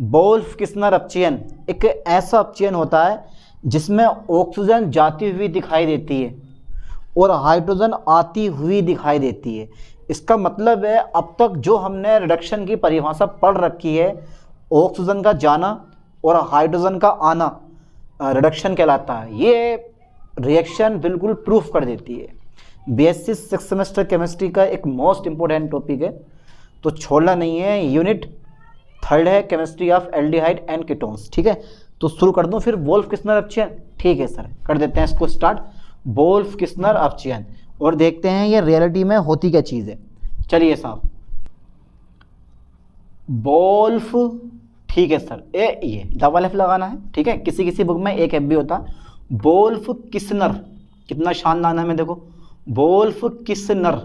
Wolff किस्नर अपचयन एक ऐसा अपचयन होता है जिसमें ऑक्सीजन जाती हुई दिखाई देती है और हाइड्रोजन आती हुई दिखाई देती है। इसका मतलब है अब तक जो हमने रिडक्शन की परिभाषा पढ़ रखी है, ऑक्सीजन का जाना और हाइड्रोजन का आना रिडक्शन कहलाता है। ये रिएक्शन बिल्कुल प्रूफ कर देती है। बीएससी 6th सेमेस्टर केमिस्ट्री का एक मोस्ट इंपॉर्टेंट टॉपिक है, तो छोड़ना नहीं है। यूनिट 3rd है chemistry of aldehyde and ketones. ठीक है, तो शुरू कर दूं फिर वोल्फ किस्नर अपचयन। ठीक है सर, कर देते हैं इसको स्टार्ट, वोल्फ किस्नर अपचयन, और देखते हैं ये रियलिटी में होती क्या चीज़ है। चलिए साहब, वोल्फ, ठीक है सर, ये डबल एफ लगाना है। ठीक है, किसी किसी बुक में एक एफ भी होता है। वोल्फ किस्नर, कितना शानदार नाम है, देखो वोल्फ किस्नर।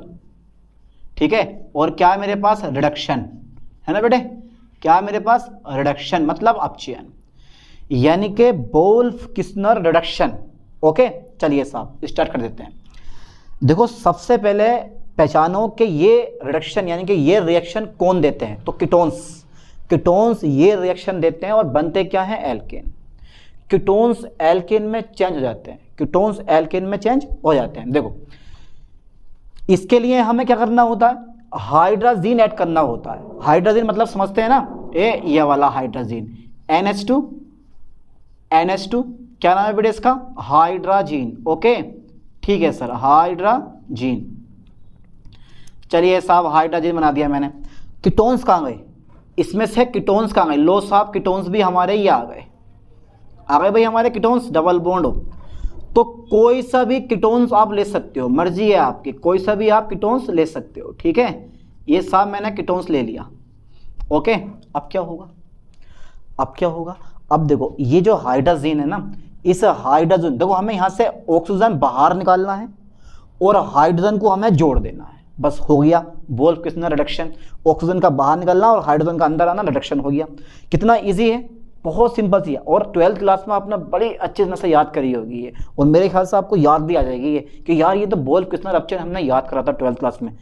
ठीक है, और क्या है मेरे पास, रिडक्शन है ना बेटे, क्या है मेरे पास, रिडक्शन मतलब अपचयन, यानी कि वोल्फ किस्नर रिडक्शन। ओके, चलिए साहब स्टार्ट कर देते हैं। देखो सबसे पहले पहचानो कि ये रिडक्शन यानी कि ये रिएक्शन कौन देते हैं, तो कीटोन्स ये रिएक्शन देते हैं और बनते क्या हैं, एल्केन। कीटोन्स एल्केन में चेंज हो जाते हैं, कीटोन्स एल्केन में चेंज हो जाते हैं। देखो इसके लिए हमें क्या करना होता है, हाइड्रोजन ऐड करना होता है। हाइड्रोजन मतलब समझते हैं ना, ये वाला हाइड्रोजन NH2 क्या नाम है बेटे इसका, हाइड्रोजन। ओके ठीक है सर, हाइड्रोजन। चलिए साहब हाइड्रोजन बना दिया मैंने। कीटोन्स कहाँ गए, इसमें से कीटोन्स कहाँ गए, लो साहब कीटोन्स भी हमारे ही आ गए भाई हमारे कीटोन्स, डबल बॉन्ड हो तो कोई सा भी कीटोन्स आप ले सकते हो, मर्जी है आपकी, कोई सा भी आप कीटोन्स ले सकते हो। ठीक है, ये साहब मैंने कीटोन्स ले लिया। ओके, अब क्या होगा, अब देखो ये जो हाइड्रोजन है ना, इस हाइड्रोजन, देखो हमें यहाँ से ऑक्सीजन बाहर निकालना है और हाइड्रोजन को हमें जोड़ देना है, बस हो गया वोल्फ किस्नर रिडक्शन। ऑक्सीजन का बाहर निकलना और हाइड्रोजन का अंदर आना, रिडक्शन हो गया। कितना इजी है, बहुत सिंपल सी है, और 12th क्लास में आपने बड़ी अच्छी तरह से याद करी होगी ये, और मेरे ख्याल से आपको याद भी आ जाएगी ये कि यार ये तो वोल्फ किस्नर अपचयन हमने याद करा था 12th क्लास में।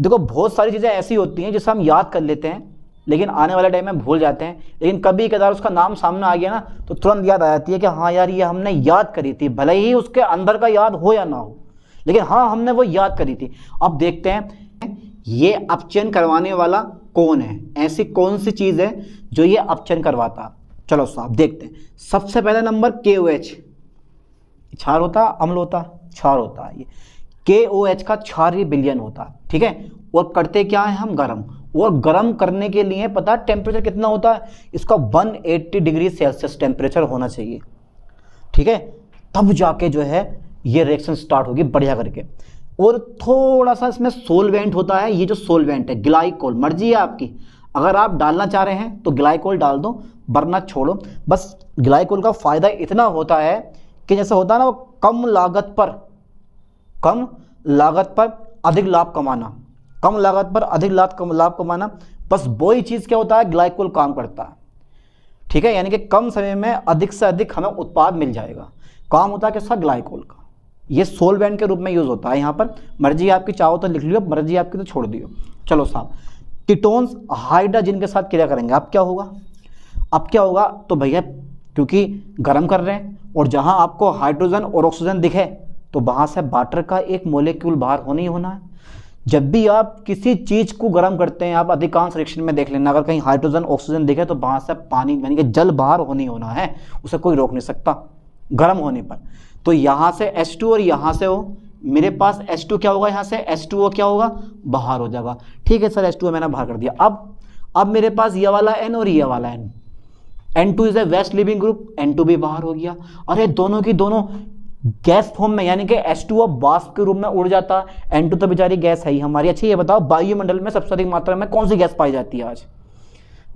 देखो बहुत सारी चीज़ें ऐसी होती हैं जिसे हम याद कर लेते हैं लेकिन आने वाले टाइम में भूल जाते हैं, लेकिन कभी कदार उसका नाम सामने आ गया ना तो तुरंत याद आ जाती है कि हाँ यार ये हमने याद करी थी, भले ही उसके अंदर का याद हो या ना हो, लेकिन हाँ हमने वो याद करी थी। अब देखते हैं ये अपचयन करवाने वाला कौन है, ऐसी कौन सी चीज़ है जो ये अपचयन करवाता। चलो साहब देखते हैं। सबसे पहला नंबर KOH, क्षार होता, अम्ल होता, क्षार होता है। ये KOH का क्षारीय विलयन होता है। ठीक है, और करते क्या है हम, गर्म, और गर्म करने के लिए पता है टेम्परेचर कितना होता है, इसका 180 डिग्री सेल्सियस टेम्परेचर होना चाहिए। ठीक है, तब जाके जो है ये रिएक्शन स्टार्ट होगी बढ़िया करके। और थोड़ा सा इसमें सोलवेंट होता है, ये जो सोलवेंट है ग्लाइकोल, मर्जी है आपकी, अगर आप डालना चाह रहे हैं तो ग्लाइकोल डाल दो वरना छोड़ो। बस ग्लाइकोल का फायदा इतना होता है कि जैसे होता है ना, वो कम लागत पर अधिक लाभ कमाना, कम लागत पर अधिक लाभ कमाना, बस वही चीज़ क्या होता है, ग्लाइकोल काम करता है। ठीक है, यानी कि कम समय में अधिक से अधिक हमें उत्पाद मिल जाएगा, काम होता है किसका, ग्लाइकोल का। ये सोलवेंट के रूप में यूज़ होता है यहाँ पर, मर्जी आपकी चाहो तो लिख लियो, मर्जी आपकी तो छोड़ दियो। चलो साहब, कीटोन्स हाइड्रोजन के साथ क्रिया करेंगे। अब क्या होगा, तो भैया क्योंकि गर्म कर रहे हैं और जहाँ आपको हाइड्रोजन और ऑक्सीजन दिखे तो वहाँ से वाटर का एक मॉलिक्यूल बाहर होना ही होना है। जब भी आप किसी चीज़ को गर्म करते हैं, आप अधिकांश रिएक्शन में देख लेना, अगर कहीं हाइड्रोजन ऑक्सीजन दिखे तो वहाँ से पानी यानी कि जल बाहर होना ही होना है, उसे कोई रोक नहीं सकता गर्म होने पर। तो यहाँ से H2 और यहाँ से O, मेरे पास H2 क्या होगा, यहाँ से H2O क्या होगा, बाहर हो जाएगा। ठीक है सर, H2O मैंने बाहर कर दिया। अब मेरे पास ये वाला N और ये वाला N, N2 is a best leaving group, N2 भी बाहर हो गया। अरे दोनों की दोनों गैस फॉर्म में, यानी कि H2O वाष्प के रूप में उड़ जाता, N2 तो बेचारी गैस है ही हमारी। अच्छा ये बताओ वायुमंडल में सबसे अधिक मात्रा में कौन सी गैस पाई जाती है आज,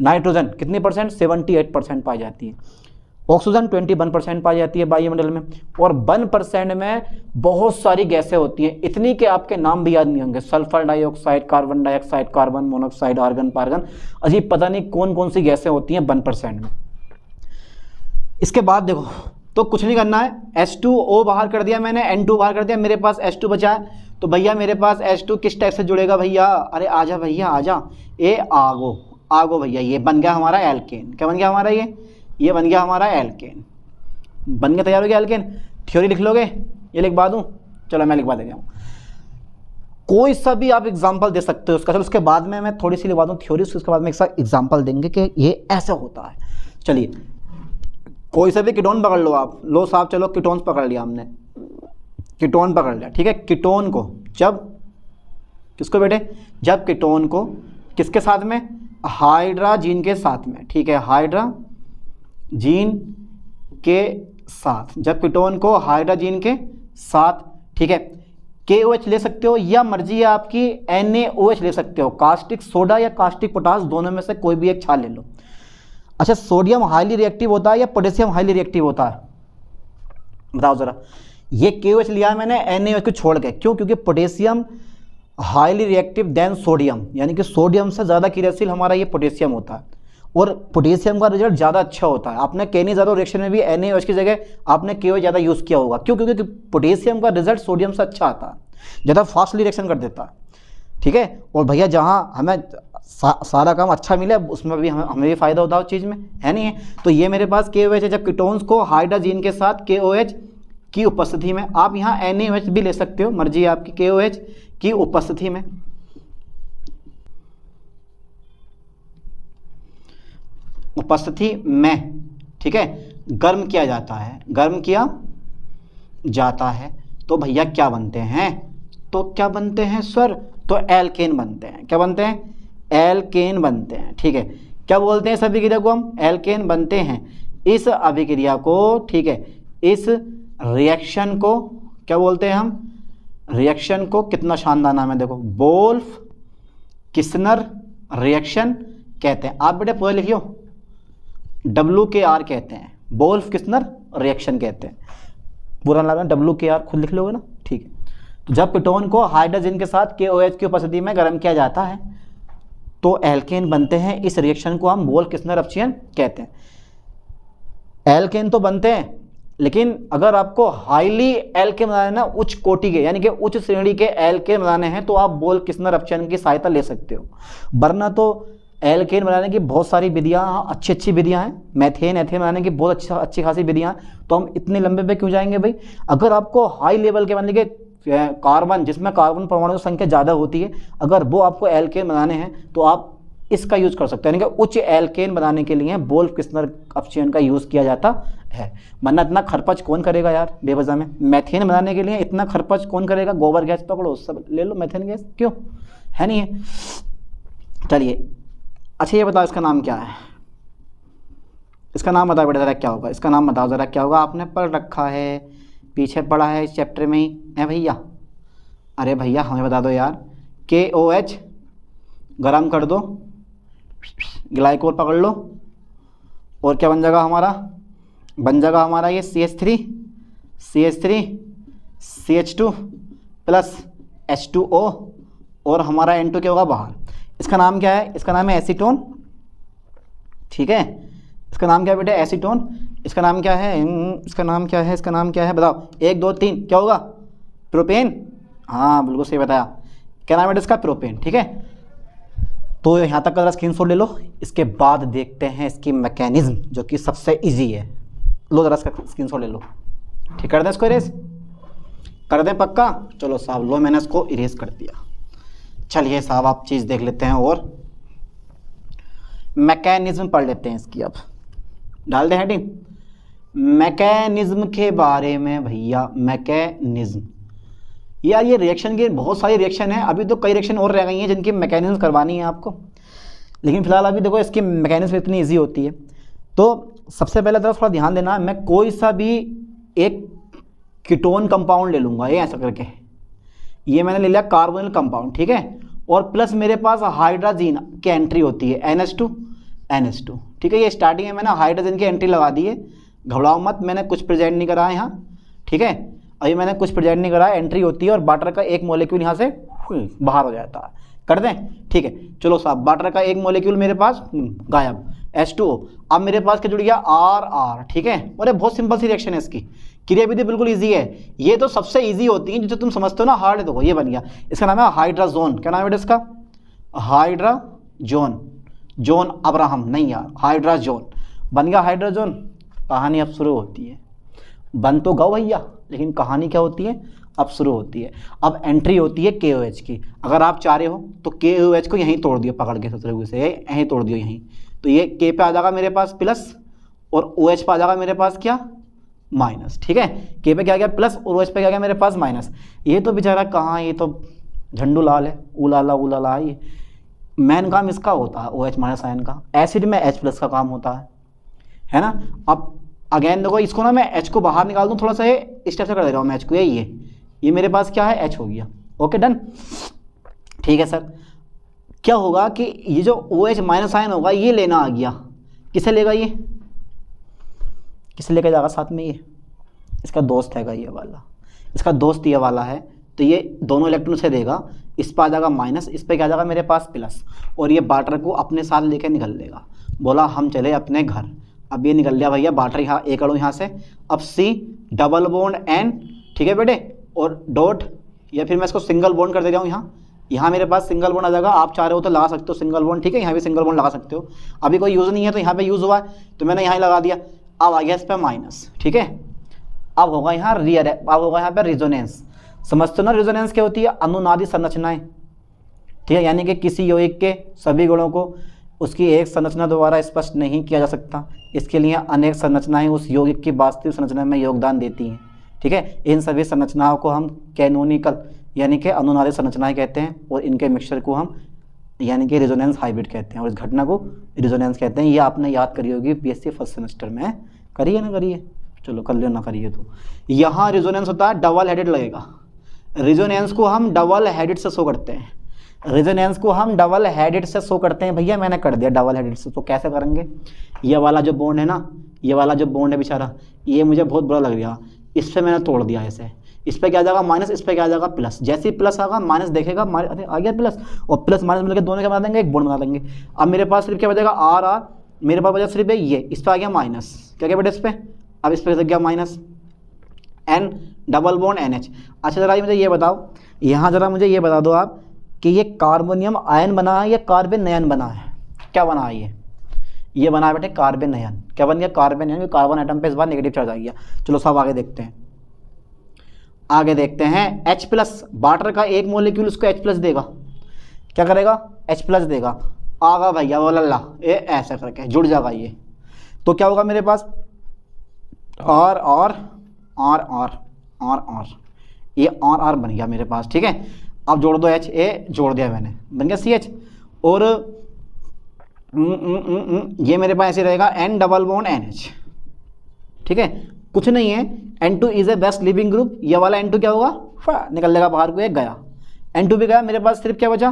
नाइट्रोजन कितनी परसेंट, 78% पाई जाती है। ऑक्सीजन 21% पाई जाती है वायुमंडल में, और 1% में बहुत सारी गैसें होती हैं, इतनी के आपके नाम भी याद नहीं होंगे, sulphur dioxide, carbon dioxide, carbon monoxide, argon पार्गन, अजीब पता नहीं कौन कौन सी गैसें होती हैं 1% में। इसके बाद देखो, तो कुछ नहीं करना है, H2O बाहर कर दिया मैंने, N2 बाहर कर दिया, मेरे पास H2 बचा है। तो भैया मेरे पास H2 किस टाइप से जुड़ेगा भैया, अरे आजा भैया आजा, आगो भैया, ये बन गया हमारा एल्केन। क्या बन गया हमारा ये बन गया हमारा एल्केन। बन गया, तैयार हो गया एल्केन। थ्योरी लिख लोगे, ये लिखवा दूँ? चलो मैं लिखवा देता हूँ। कोई सा भी आप एग्जाम्पल दे सकते हो उसका। चलो उसके बाद में मैं थोड़ी सी लिखवा दूँ थ्योरी, उसके बाद में एक साथ एग्जाम्पल देंगे कि ये ऐसा होता है। चलिए कोई सा भी कीटोन पकड़ लो आप। लो साहब, चलो कीटोन्स पकड़ लिया हमने, कीटोन पकड़ लिया, ठीक है। कीटोन को जब, किसको बेटे, जब कीटोन को किसके साथ में, हाइड्राजीन के साथ में, ठीक है, हाइड्राजीन के साथ, जब कीटोन को हाइड्राजीन के साथ, ठीक है, KOH ले सकते हो या मर्जी है आपकी NaOH ले सकते हो। कास्टिक सोडा या कास्टिक पोटास, दोनों में से कोई भी एक छाल ले लो। अच्छा, सोडियम हाईली रिएक्टिव होता है या पोटेशियम हाईली रिएक्टिव होता है, बताओ जरा। ये KOH लिया है मैंने NaOH को छोड़ के, क्यों? क्योंकि potassium highly reactive than sodium, यानी कि सोडियम से ज़्यादा क्रियाशील हमारा ये पोटेशियम होता है, और पोटेशियम का रिजल्ट ज़्यादा अच्छा होता है। आपने केनीज़ारो रिएक्शन में भी NaOH की जगह आपने KOH ज़्यादा यूज़ किया होगा, क्यों? क्योंकि पोटेशियम का रिजल्ट सोडियम से अच्छा आता है, ज़्यादा फास्टली रिएक्शन कर देता है, ठीक है। और भैया जहाँ हमें सारा काम अच्छा मिले उसमें भी हमें भी फ़ायदा होता है उस चीज़ में, है नहीं है? तो ये मेरे पास KOH है, जब कीटोन्स को हाइड्राजीन के साथ KOH की उपस्थिति में, आप यहाँ NaOH भी ले सकते हो, मर्जी है आपकी, KOH की उपस्थिति में, ठीक है, गर्म किया जाता है, गर्म किया जाता है, तो भैया क्या बनते हैं? तो क्या बनते हैं सर? तो एल्केन बनते हैं। क्या बनते हैं? एल्केन बनते हैं, ठीक है। क्या बोलते हैं इस अभिक्रिया को हम? एल्केन बनते हैं। इस अभिक्रिया को, ठीक है, इस रिएक्शन को क्या बोलते हैं हम? रिएक्शन को, कितना शानदार नाम है देखो, वोल्फ किस्नर रिएक्शन कहते हैं। आप बेटे पूरा लिखियो, WKR कहते हैं, वोल्फ किस्नर रिएक्शन कहते हैं। पूरा नाम है WKR, खुद लिख लोगे ना, ठीक है। तो जब कीटोन को हाइड्रोजन के साथ KOH की उपस्थिति में गर्म किया जाता है तो एल्केन बनते हैं। इस रिएक्शन को हम वोल्फ किस्नर रिएक्शन कहते हैं। एल्केन तो बनते हैं, लेकिन अगर आपको हाईली एल्केन बनाने ना, उच्च कोटि के यानी कि उच्च श्रेणी के एल्केन बनाने हैं, तो आप वोल्फ किस्नर रिएक्शन की सहायता ले सकते हो। वरना तो एल्केन बनाने की बहुत सारी विधियाँ, अच्छी विधियाँ हैं। मेथेन एथेन बनाने की बहुत अच्छी खासी विधियाँ, तो हम इतने लंबे पे क्यों जाएंगे भाई? अगर आपको हाई लेवल के मान लीजिए कार्बन, जिसमें कार्बन परमाणु की संख्या ज़्यादा होती है, अगर वो आपको एल्केन बनाने हैं तो आप इसका यूज़ कर सकते हैं। यानी कि उच्च एल्केन बनाने के लिए वोल्फ किस्नर रिएक्शन का यूज़ किया जाता है। वरना इतना खरपच कौन करेगा यार बेवजह में? मेथेन बनाने के लिए इतना खरपच कौन करेगा? गोबर गैस पकड़ो, सब ले लो मेथेन गैस, क्यों? है नहीं है? चलिए, अच्छा ये बताओ इसका नाम क्या है? इसका नाम बताओ बेटा ज़रा, क्या होगा इसका नाम? बताओ ज़रा क्या होगा? आपने पढ़ रखा है, पीछे पढ़ा है इस चैप्टर में ही है भैया। अरे भैया हमें बता दो यार। KOH गरम कर दो, ग्लाइकोल पकड़ लो, और क्या बन जाएगा हमारा? बन जाएगा हमारा ये CH3 CH2 प्लस H2O, और हमारा N2 क्या होगा? बाहर। इसका नाम क्या है? इसका नाम है एसीटोन, ठीक है। इसका नाम क्या है बेटे? एसीटोन। इसका नाम क्या है? इसका नाम क्या है? इसका नाम क्या है बताओ? 1 2 3 क्या होगा? प्रोपेन। हाँ बिल्कुल सही बताया। क्या नाम है इसका? प्रोपेन, ठीक है। तो यहाँ तक का जरा स्क्रीनशॉट ले लो। इसके बाद देखते हैं इसकी मैकेनिज्म, जो कि सबसे इजी है। लो जरा इसका स्क्रीनशॉट ले लो, ठीक। कर दें इसको इरेज? कर दें पक्का? चलो साहब लो, मैंने इसको इरेज कर दिया। चलिए साहब आप चीज़ देख लेते हैं और मैकेनिज्म पढ़ लेते हैं इसकी। अब डाल दें हेडिंग मैकेनिज्म के बारे में भैया। मैकेनिज्म यार, ये रिएक्शन की बहुत सारी रिएक्शन है, अभी तो कई रिएक्शन और रह गई हैं जिनकी मैकेनिज्म करवानी है आपको, लेकिन फिलहाल अभी देखो इसकी मैकेनिज्म इतनी ईजी होती है। तो सबसे पहले तरफ थोड़ा ध्यान देना, मैं कोई सा भी एक कीटोन कंपाउंड ले लूँगा, ये ऐसा करके, ये मैंने ले लिया कार्बोनिल कंपाउंड, ठीक है, और प्लस मेरे पास हाइड्रोजन की एंट्री होती है NH2, ठीक है। ये स्टार्टिंग में मैंने हाइड्रोजन की एंट्री लगा दी है, घबराओ मत, मैंने कुछ प्रेजेंट नहीं करा है यहाँ, ठीक है। अभी मैंने कुछ प्रेजेंट नहीं करा है, एंट्री होती है और वाटर का एक मॉलिक्यूल यहाँ से बाहर हो जाता है। कर दें? ठीक है। चलो साहब, वाटर का एक मॉलिक्यूल मेरे पास गायब, H2O। अब मेरे पास क्या जुड़ गया? R, ठीक है। अरे बहुत सिंपल सी रिएक्शन है इसकी, क्रियाविधि बिल्कुल इजी है। ये तो सबसे इजी होती है जो तुम समझते हो ना हार्ड है। देखो ये बन गया, इसका नाम है हाइड्राजोन। क्या नाम है इसका? हाइड्राजोन, जॉन अब्राहम, नहीं यार, हाइड्राजोन बन गया, हाइड्राजोन। कहानी अब शुरू होती है, बन तो गौ भैया, लेकिन कहानी क्या होती है, अब शुरू होती है। अब एंट्री होती है KOH की। अगर आप चाह रहे हो तो KOH को यहीं तोड़ दियो पकड़ के शत्रुघ्न से, यहीं तोड़ दियो यहीं, तो ये K पे आ जाएगा मेरे पास प्लस और OH पे आ जाएगा मेरे पास क्या, माइनस। ठीक है, K पे क्या गया प्लस और OH पे क्या गया मेरे पास माइनस। ये तो बेचारा कहाँ, ये तो झंडू लाल है, उलाला उलाला। ये मेन काम इसका होता है OH माइनस आयन का, एसिड में H+ का काम होता है ना। अब अगेन देखो इसको ना मैं H को बाहर निकाल दूँ थोड़ा सा, ये इस टाइप से कर दे रहा हूँ मैं H को, ये मेरे पास क्या है, H हो गया। ओके डन, ठीक है सर। क्या होगा कि ये जो OH माइनस आयन होगा ये लेना आ गया, किसे लेगा, ये किसे लेकर जाएगा साथ में, ये इसका दोस्त हैगा ये वाला, इसका दोस्त ये वाला है, तो ये दोनों इलेक्ट्रॉन से देगा, इस पर आ जाएगा माइनस, इस पर क्या आ जाएगा मेरे पास प्लस, और ये बाटर को अपने साथ लेकर निकल लेगा। बोला हम चले अपने घर। अब ये निकल लिया भैया बाटर, यहाँ एक अणु यहाँ से, अब C डबल बॉन्ड N, ठीक है बेटे, और डॉट, या फिर मैं इसको सिंगल बॉन्ड कर दे रहा हूँ यहाँ मेरे पास सिंगल बॉन्ड आ जाएगा। आप चाह रहे हो तो लगा सकते हो सिंगल बॉन्ड, ठीक है, यहाँ भी सिंगल बॉन्ड लगा सकते हो। अभी कोई यूज़ नहीं है तो यहाँ पे यूज़ हुआ है तो मैंने यहाँ ही लगा दिया। अब आ गया इस पर माइनस, ठीक है। अब होगा यहाँ अब होगा यहाँ पे रिजोनेंस। समझते हो ना रिजोनेंस क्या होती है, अनुनादी संरचनाएं, ठीक है, यानी कि किसी यौगिक के सभी गुणों को उसकी एक संरचना द्वारा स्पष्ट नहीं किया जा सकता, इसके लिए अनेक संरचनाएं उस यौगिक की वास्तविक संरचना में योगदान देती हैं। ठीक है, इन सभी संरचनाओं को हम कैनोनिकल यानी कि अनुनादी संरचनाएं कहते हैं, और इनके मिक्सचर को हम यानी कि रिजोनेंस हाइब्रिड कहते हैं, और इस घटना को रिजोनेंस कहते हैं। ये आपने याद करी होगी BSc फर्स्ट सेमेस्टर में, करिए ना करिए, चलो कर लियो ना करिए। तो यहाँ रिजोनेंस होता है डबल हेडेड लगेगा, रिजोनेंस को हम डबल हेडेड से शो करते हैं, रेजोनेंस को हम डबल हेडेड से शो करते हैं। भैया मैंने कर दिया डबल हेडेड से, तो कैसे करेंगे, ये वाला जो बॉन्ड है ना, ये वाला जो बॉन्ड है बेचारा, ये मुझे बहुत बुरा लग गया, इस पर मैंने तोड़ दिया ऐसे, इस पर क्या आ जाएगा माइनस, इस पर क्या आ जाएगा प्लस। जैसे ही प्लस आएगा माइनस देखेगा, अरे आ गया प्लस, और प्लस माइनस मिलकर दोनों क्या बना देंगे, एक बॉन्ड बना देंगे। अब मेरे पास सिर्फ क्या बचेगा आर आर, मेरे पास बचा सिर्फ ये, इस पर आ गया माइनस, क्या क्या बेटा इस पर, अब इस पर लग गया minus, N double bond NH। अच्छा जरा मुझे ये बताओ, यहाँ जरा मुझे ये बता दो आप कि ये कार्बोनियम आयन बना है या कार्बन आयन बना है, क्या बना है ये बना है बेटे कार्बन आयन। क्या बन गया, कार्बन आयन, कार्बन आइटम पे इस बार नेगेटिव चार्ज आ गया। चलो सब आगे देखते हैं, आगे देखते हैं। H+, वाटर का एक मॉलिक्यूल उसको H+ देगा, क्या करेगा, H+ देगा, आगा भैया वाला ये ऐसा करके जुड़ जाएगा ये, तो क्या होगा मेरे पास R R R R R R, ये R R बन गया मेरे पास। ठीक है, अब जोड़ दो H, ए जोड़ दिया मैंने, बन गया CH, और ये मेरे पास ऐसे रहेगा N डबल बॉन्ड NH। ठीक है, कुछ नहीं है, N2 is A best leaving group, ये वाला N2 क्या होगा, निकल लेगा बाहर को, एक गया, N2 भी गया, मेरे पास सिर्फ क्या बचा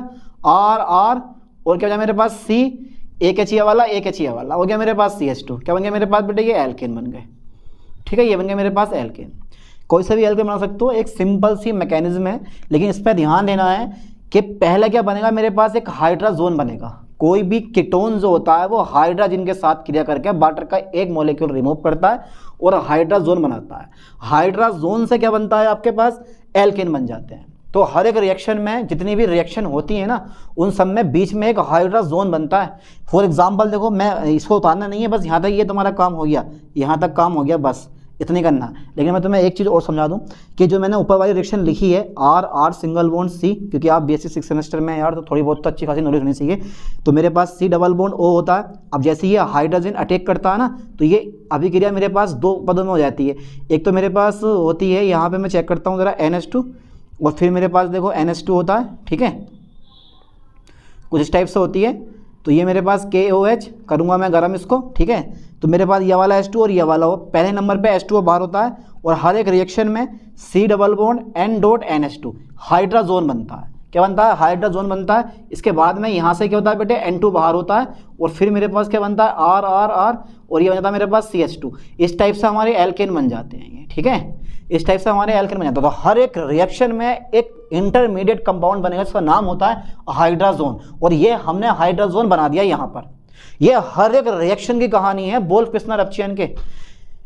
R R, और क्या बचा मेरे पास C, एक H वाला, एक H वाला, हो गया मेरे पास CH2। क्या बन गया मेरे पास बेटे, ये एल्केन बन गए। ठीक है, ये बन गया मेरे पास एल्केन। कोई सा भी एल्केन बना सकते हो, एक सिंपल सी मैकेनिज्म है, लेकिन इस पर ध्यान देना है कि पहले क्या बनेगा मेरे पास, एक हाइड्राजोन बनेगा। कोई भी कीटोन जो होता है वो हाइड्रोजन के साथ क्रिया करके वाटर का एक मॉलिक्यूल रिमूव करता है और हाइड्राजोन बनाता है। हाइड्राजोन से क्या बनता है आपके पास, एल्केन बन जाते हैं। तो हर एक रिएक्शन में जितनी भी रिएक्शन होती है ना, उन सब में बीच में एक हाइड्राजोन बनता है। फॉर एग्जाम्पल देखो, मैं इसको उतारना नहीं है, बस यहाँ तक ये तुम्हारा काम हो गया, यहाँ तक काम हो गया, बस इतनी करना। लेकिन मैं तुम्हें एक चीज़ और समझा दूं कि जो मैंने ऊपर वाली रिएक्शन लिखी है R R single bond C, क्योंकि आप BSc 6 सेमेस्टर में यार तो थोड़ी बहुत तो अच्छी खासी नॉलेज होनी चाहिए, तो मेरे पास C डबल बॉन्ड O होता है। अब जैसे ये हाइड्रोजन अटैक करता है ना, तो ये अभिक्रिया मेरे पास दो पदों में हो जाती है। एक तो मेरे पास होती है, यहाँ पर मैं चेक करता हूँ ज़रा, NH2, और फिर मेरे पास देखो NH2 होता है। ठीक है, कुछ इस टाइप से होती है। तो ये मेरे पास KOH करूँगा मैं गरम इसको। ठीक है, तो मेरे पास ये वाला H2 और ये वाला हो, पहले नंबर पे H2O बाहर होता है, और हर एक रिएक्शन में C double bond N dot NH2 hydrazone बनता है। क्या बनता है, हाइड्राजोन बनता है। इसके बाद में यहाँ से क्या होता है बेटे, N2 बाहर होता है, और फिर मेरे पास क्या बनता है R R R, और ये बन जाता है मेरे पास CH2। इस टाइप से हमारे एल्केन बन जाते हैं ये। ठीक है, इस टाइप से हमारे एल्केन बन जाता है। तो हर एक रिएक्शन में एक इंटरमीडिएट कंपाउंड बनेगा, इसका नाम होता है हाइड्राजोन, और ये हमने हाइड्राजोन बना दिया यहाँ पर। ये हर एक रिएक्शन की कहानी है वोल्फ-पिस्नर-रपचियन के,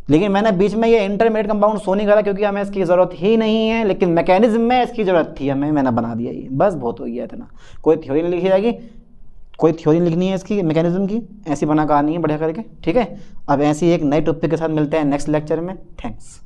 लेकिन मैंने बीच में ये इंटरमीडिएट कंपाउंड शो नहीं करा क्योंकि हमें इसकी ज़रूरत ही नहीं है, लेकिन मैकेनिज्म में इसकी ज़रूरत थी हमें, मैंने बना दिया ये, बस बहुत हो गया इतना। कोई थ्योरी नहीं लिखी जाएगी, कोई थ्योरी लिखनी है इसकी मैकेनिज्म की, ऐसी बना कहानी है बढ़िया करके, ठीक है। अब ऐसी एक नई टॉपिक के साथ मिलते हैं नेक्स्ट लेक्चर में। थैंक्स।